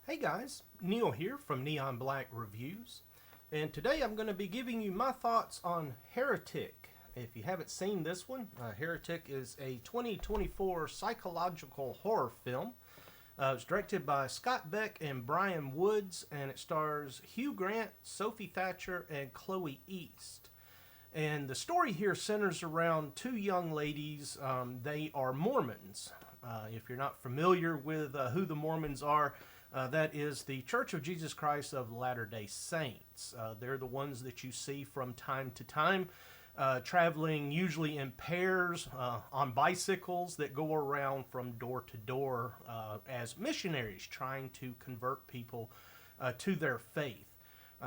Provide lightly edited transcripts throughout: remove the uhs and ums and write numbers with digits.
Hey guys, Neil here from Neon Black Reviews, and today I'm going to be giving you my thoughts on Heretic. If you haven't seen this one, Heretic is a 2024 psychological horror film. It's directed by Scott Beck and Bryan Woods, and it stars Hugh Grant, Sophie Thatcher, and Chloe East. And the story here centers around two young ladies. They are Mormons. If you're not familiar with who the Mormons are, that is the Church of Jesus Christ of Latter-day Saints. They're the ones that you see from time to time, traveling usually in pairs on bicycles that go around from door to door as missionaries trying to convert people to their faith.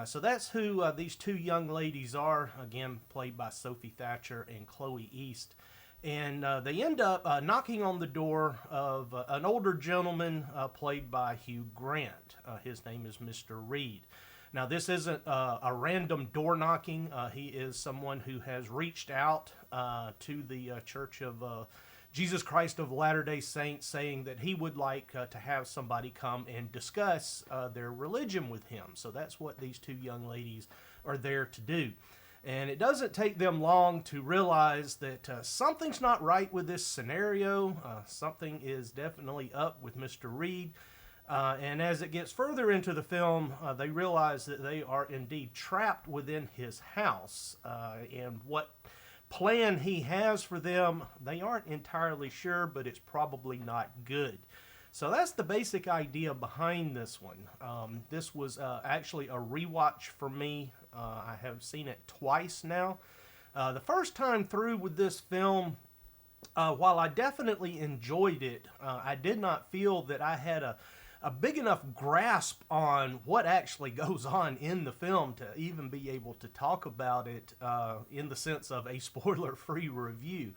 So that's who these two young ladies are, again played by Sophie Thatcher and Chloe East. And they end up knocking on the door of an older gentleman played by Hugh Grant. His name is Mr. Reed. Now, this isn't a random door knocking. He is someone who has reached out to the Church of Jesus Christ of Latter-day Saints, saying that he would like to have somebody come and discuss their religion with him. So that's what these two young ladies are there to do. And it doesn't take them long to realize that something's not right with this scenario. Something is definitely up with Mr. Reed. And as it gets further into the film, they realize that they are indeed trapped within his house. And what plan he has for them, they aren't entirely sure, but it's probably not good. So that's the basic idea behind this one. This was actually a rewatch for me. I have seen it twice now. The first time through with this film, while I definitely enjoyed it, I did not feel that I had a big enough grasp on what actually goes on in the film to even be able to talk about it in the sense of a spoiler-free review.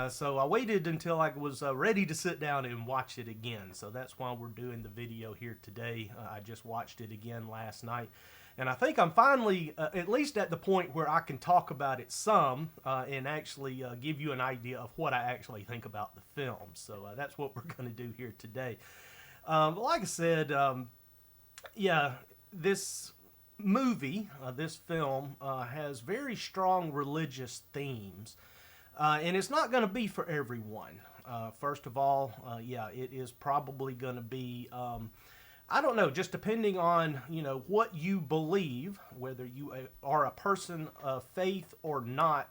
So I waited until I was ready to sit down and watch it again. So that's why we're doing the video here today. I just watched it again last night. And I think I'm finally at least at the point where I can talk about it some and actually give you an idea of what I actually think about the film. So that's what we're going to do here today. But like I said, yeah, this movie, this film, has very strong religious themes. And it's not going to be for everyone. First of all, yeah, it is probably going to be, I don't know, just depending on, what you believe, whether you are a person of faith or not.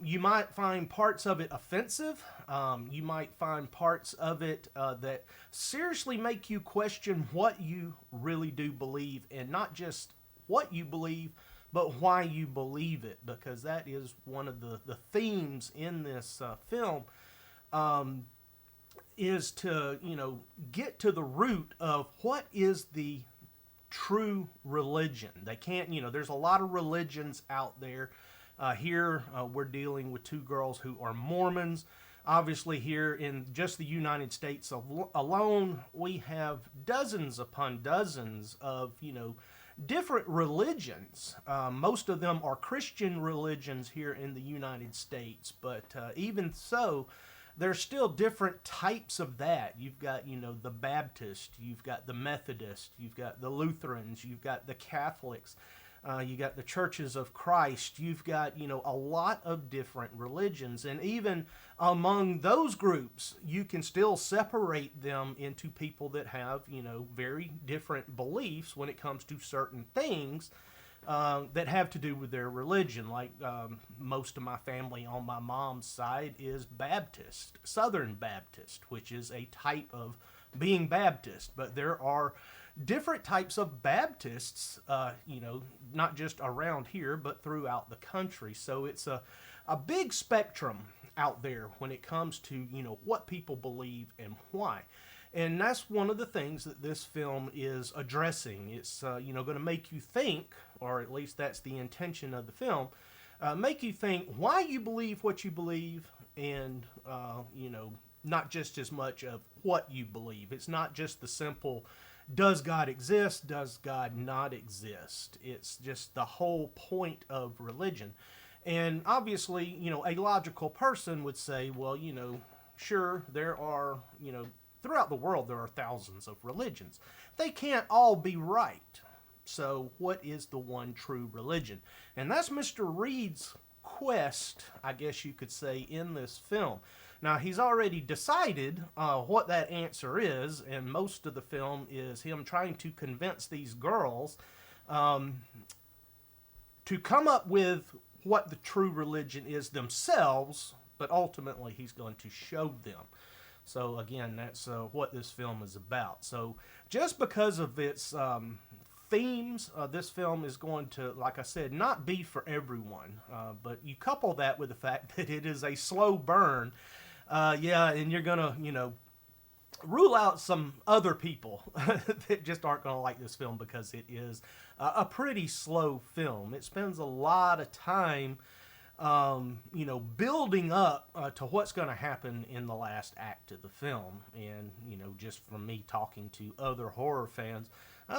You might find parts of it offensive. You might find parts of it that seriously make you question what you really do believe, and not just what you believe, but why you believe it, because that is one of the themes in this film, is to, get to the root of what is the true religion. They can't, there's a lot of religions out there. Here we're dealing with two girls who are Mormons. Obviously here in just the United States alone, we have dozens upon dozens of, different religions. Most of them are Christian religions here in the United States, but even so, there's still different types of that. You've got, the Baptist, you've got the Methodist, you've got the Lutherans, you've got the Catholics, you got the Churches of Christ, you've got, a lot of different religions. And even among those groups, you can still separate them into people that have, very different beliefs when it comes to certain things that have to do with their religion. Like most of my family on my mom's side is Baptist, Southern Baptist, which is a type of being Baptist. But there are different types of Baptists, not just around here, but throughout the country. So it's a big spectrum out there when it comes to, what people believe and why. And that's one of the things that this film is addressing. It's, going to make you think, or at least that's the intention of the film, make you think why you believe what you believe, and, not just as much of what you believe. It's not just the simple, does God exist? Does God not exist? It's just the whole point of religion. And obviously, a logical person would say, well, sure, there are, throughout the world there are thousands of religions. They can't all be right. So what is the one true religion? And that's Mr. Reed's quest, I guess you could say, in this film. Now, he's already decided what that answer is, and most of the film is him trying to convince these girls to come up with what the true religion is themselves, but ultimately he's going to show them. So again, that's what this film is about. So just because of its themes, this film is going to, like I said, not be for everyone. But you couple that with the fact that it is a slow burn, yeah, and you're gonna, rule out some other people that just aren't going to like this film because it is a pretty slow film. It spends a lot of time, building up to what's going to happen in the last act of the film. And, just from me talking to other horror fans,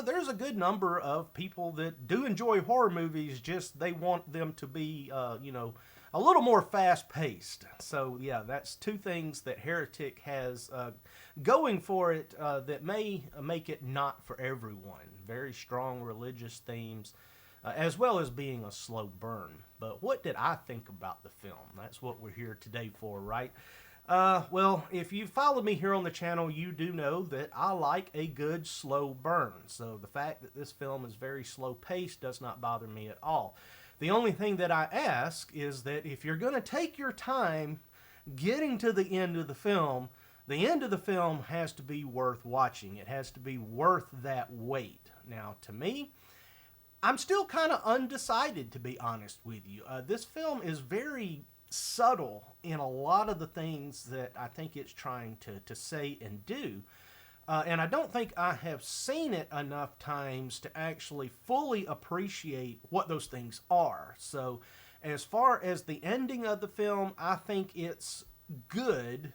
there's a good number of people that do enjoy horror movies, just they want them to be, a little more fast-paced. So, yeah, that's two things that Heretic has going for it that may make it not for everyone. Very strong religious themes, as well as being a slow burn. But what did I think about the film? That's what we're here today for, right? Well, if you followed me here on the channel, you do know that I like a good slow burn. So the fact that this film is very slow-paced does not bother me at all. The only thing that I ask is that if you're going to take your time getting to the end of the film has to be worth watching. It has to be worth that wait. Now, to me, I'm still kind of undecided, to be honest with you. This film is very subtle in a lot of the things that I think it's trying to say and do. And I don't think I have seen it enough times to actually fully appreciate what those things are. So as far as the ending of the film, I think it's good,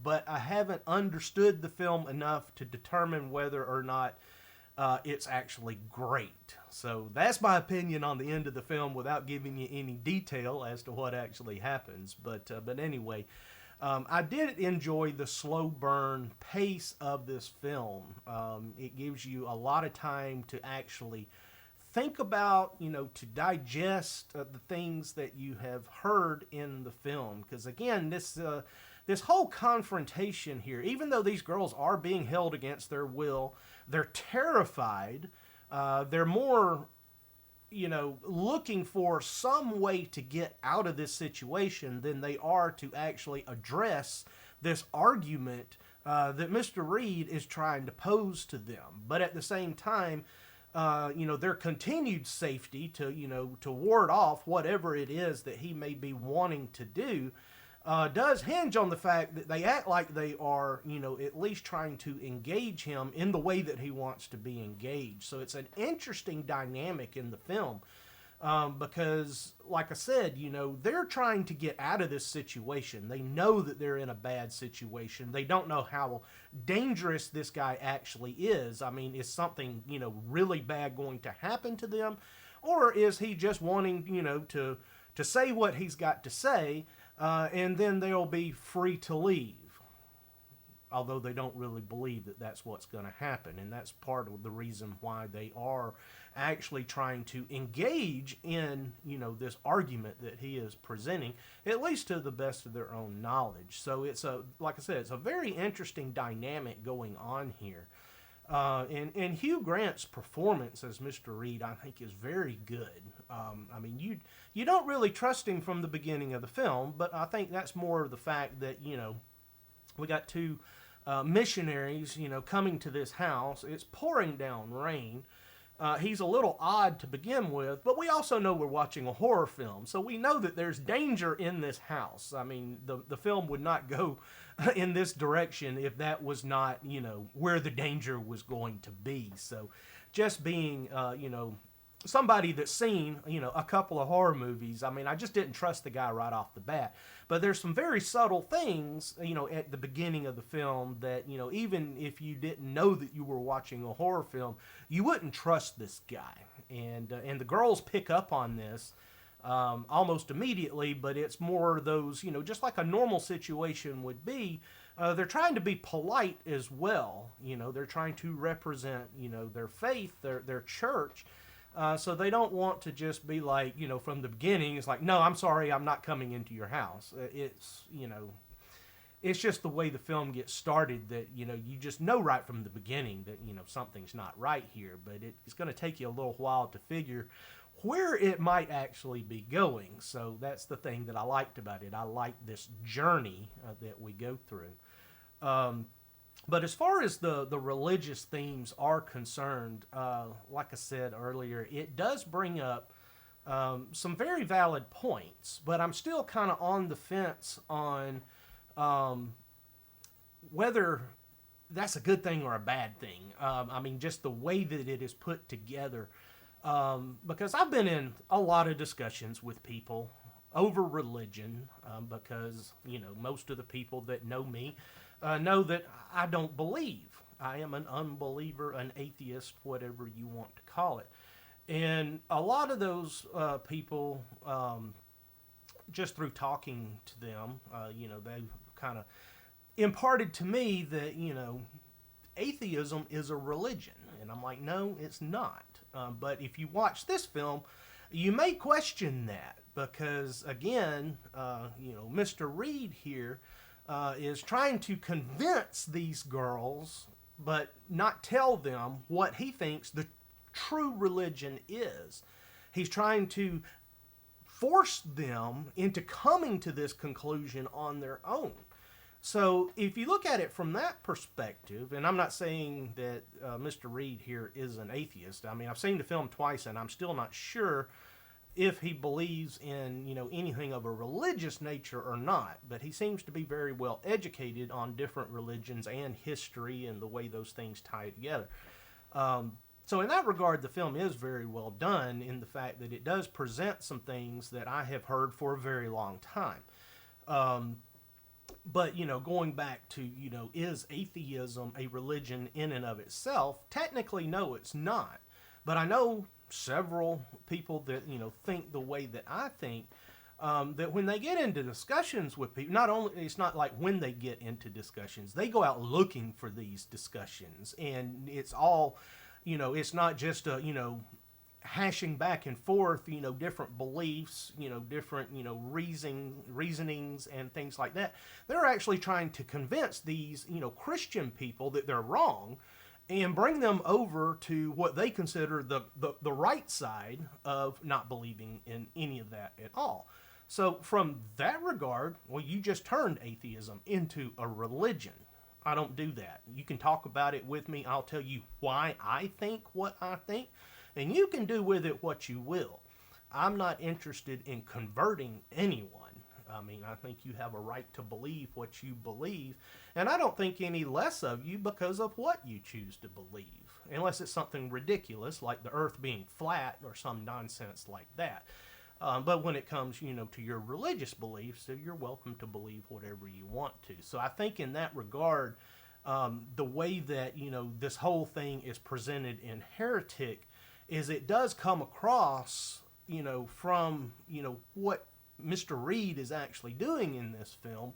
but I haven't understood the film enough to determine whether or not it's actually great. So that's my opinion on the end of the film without giving you any detail as to what actually happens. But anyway, I did enjoy the slow burn pace of this film. It gives you a lot of time to actually think about, to digest the things that you have heard in the film. Because again, this whole confrontation here, even though these girls are being held against their will, they're terrified, they're more, looking for some way to get out of this situation than they are to actually address this argument that Mr. Reed is trying to pose to them. But at the same time, their continued safety to ward off whatever it is that he may be wanting to do does hinge on the fact that they act like they are, at least trying to engage him in the way that he wants to be engaged. So it's an interesting dynamic in the film because, like I said, they're trying to get out of this situation. They know that they're in a bad situation. They don't know how dangerous this guy actually is. I mean, is something, really bad going to happen to them? Or is he just wanting, to say what he's got to say, and then they'll be free to leave? Although they don't really believe that that's what's going to happen. And that's part of the reason why they are actually trying to engage in, this argument that he is presenting, at least to the best of their own knowledge. So it's like I said, it's a very interesting dynamic going on here. And Hugh Grant's performance as Mr. Reed, I think, is very good. I mean, you don't really trust him from the beginning of the film, but I think that's more of the fact that, we got two missionaries, coming to this house. It's pouring down rain. He's a little odd to begin with, but we also know we're watching a horror film, so we know that there's danger in this house. I mean, the film would not go in this direction if that was not, where the danger was going to be. So just being, somebody that's seen, a couple of horror movies, I mean, I just didn't trust the guy right off the bat. But there's some very subtle things, at the beginning of the film that, even if you didn't know that you were watching a horror film, you wouldn't trust this guy. And the girls pick up on this almost immediately, but it's more those, just like a normal situation would be, they're trying to be polite as well. They're trying to represent, their faith, their church. So they don't want to just be like, from the beginning, it's like, no, I'm sorry, I'm not coming into your house. It's just the way the film gets started that, you just know right from the beginning that, something's not right here. But it's going to take you a little while to figure where it might actually be going. So that's the thing that I liked about it. I liked this journey that we go through. But as far as the religious themes are concerned, like I said earlier, it does bring up some very valid points, but I'm still kind of on the fence on whether that's a good thing or a bad thing. Just the way that it is put together. Because I've been in a lot of discussions with people over religion, because, most of the people that know me know that I don't believe. I am an unbeliever, an atheist, whatever you want to call it. And a lot of those people, just through talking to them, they kind of imparted to me that, atheism is a religion. And I'm like, no, it's not. But if you watch this film, you may question that because, again, Mr. Reed here is trying to convince these girls, but not tell them what he thinks the true religion is. He's trying to force them into coming to this conclusion on their own. So if you look at it from that perspective, and I'm not saying that Mr. Reed here is an atheist. I've seen the film twice, and I'm still not sure if he believes in, anything of a religious nature or not. But he seems to be very well educated on different religions and history and the way those things tie together. So in that regard, the film is very well done in the fact that it does present some things that I have heard for a very long time. But, going back to, is atheism a religion in and of itself? Technically, no, it's not. But I know several people that, think the way that I think, that when they get into discussions with people, not only, it's not like when they get into discussions, they go out looking for these discussions. And it's all, it's not just a, hashing back and forth, different beliefs, different, reasonings and things like that. They're actually trying to convince these, Christian people that they're wrong and bring them over to what they consider the right side of not believing in any of that at all. So from that regard, well, you just turned atheism into a religion. I don't do that. You can talk about it with me. I'll tell you why I think what I think. And you can do with it what you will. I'm not interested in converting anyone. I think you have a right to believe what you believe. And I don't think any less of you because of what you choose to believe. Unless it's something ridiculous, like the earth being flat or some nonsense like that. But when it comes, to your religious beliefs, you're welcome to believe whatever you want to. So I think in that regard, the way that, this whole thing is presented in Heretic is it does come across, from, what Mr. Reed is actually doing in this film,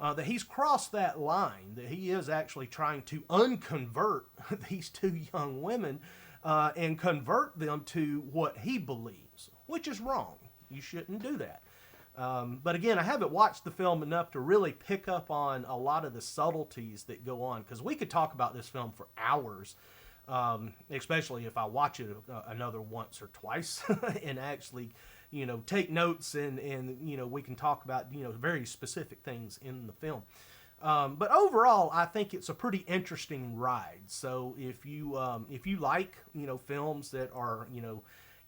that he's crossed that line, that he is actually trying to unconvert these two young women and convert them to what he believes, which is wrong. You shouldn't do that. But again, I haven't watched the film enough to really pick up on a lot of the subtleties that go on, because we could talk about this film for hours. Especially if I watch it another once or twice and actually, take notes and we can talk about, very specific things in the film. But overall, I think it's a pretty interesting ride. So if you like, films that are,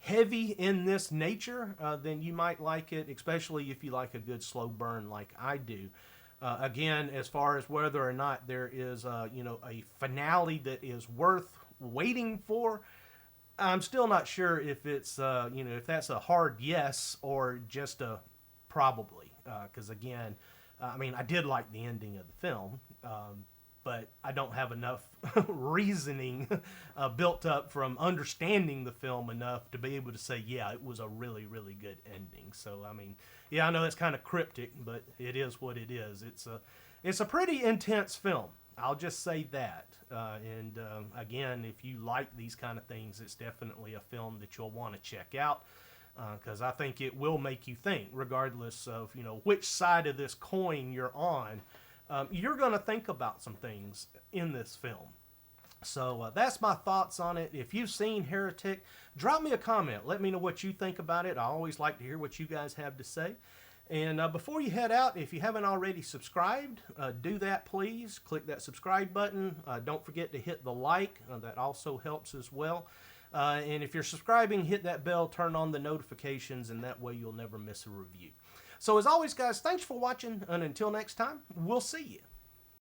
heavy in this nature, then you might like it, especially if you like a good slow burn like I do. Again, as far as whether or not there is, a finale that is worth waiting for, I'm still not sure if it's, if that's a hard yes or just a probably. Because again, I did like the ending of the film, but I don't have enough reasoning built up from understanding the film enough to be able to say, yeah, it was a really, really good ending. So, yeah, I know it's kind of cryptic, but it is what it is. It's a pretty intense film. I'll just say that. Again, if you like these kind of things, it's definitely a film that you'll want to check out, because I think it will make you think, regardless of which side of this coin you're on. You're going to think about some things in this film. So that's my thoughts on it. If you've seen Heretic, drop me a comment. Let me know what you think about it. I always like to hear what you guys have to say. And before you head out, if you haven't already subscribed, do that please. Click that subscribe button. Don't forget to hit the like. That also helps as well. And if you're subscribing, hit that bell, turn on the notifications, and that way you'll never miss a review. So as always, guys, thanks for watching, and until next time, we'll see you.